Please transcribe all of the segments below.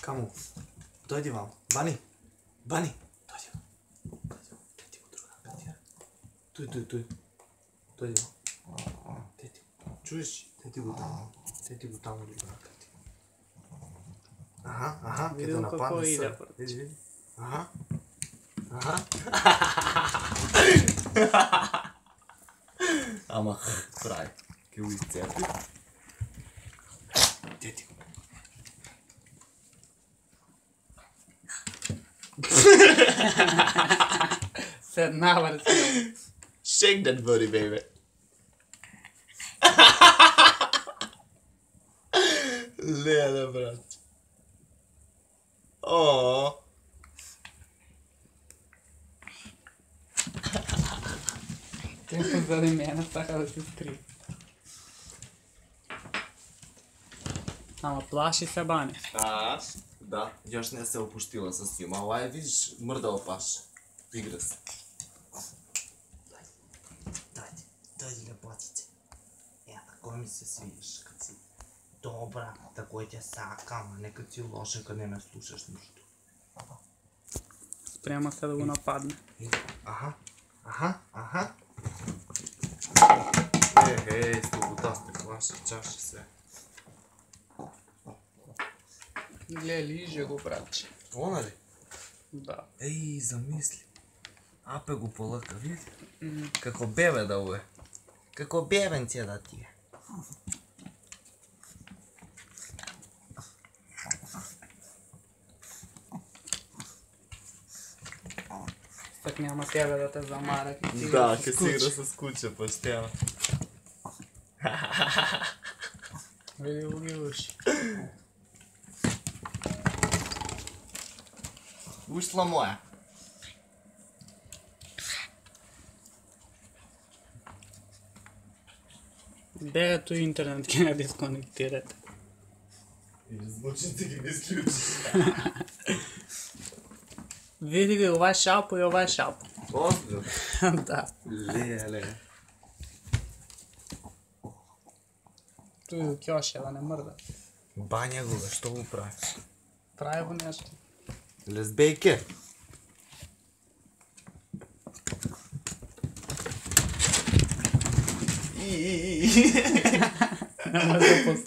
Камо? Дојди вамо. Бани. Бани. Дојди вамо. Тети го друга петија. Тој. Дојди вамо. Тети. Чуеш? Тети го таму. Тети го таму друга петија. Аха, ке да нападне се. Види. Аха. Ама прај. Ке го изцепи. Тети. Седнава си. Shake that booty, baby. Леле, брат. О. Те позади мене сака да се скри. Ама плаши се Бани. Да, još не се опуштила съвсем. Ала е, видиш, мърдала паша. Игра се. Дойди работите. Тако ми се свиеш, kad si dobra, tako je te sakam, a ne kad si loša, kad ne me slušaš ništa. Sprema se да го нападне. Аха. Слобода, ваша чаша се. Гле, лиже го, братче. Она ли? Да. Ей, замисли. Апе го полъка, види? Како бебе да уе. Како бебенце да ти е. Так няма тебе да те замара. Да, ке си игра с куче, пъщела. Види го ги уши. Ушла моя. Бегато интернет ке не дисконектирате. Или звучите ги не изключиш. Види ги, ова е шалпо и ова е шалпо. Озбил? Да. Леле. Туй го кьоше, да не мърда. Баня го, бе, що го прави? Прави го нещо. Лесбейке.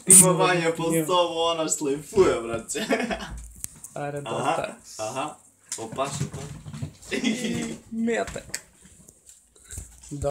Има Ваня по-стово, она шлейфуе, братче. Аре, доста. Аха. Опашно. Метък.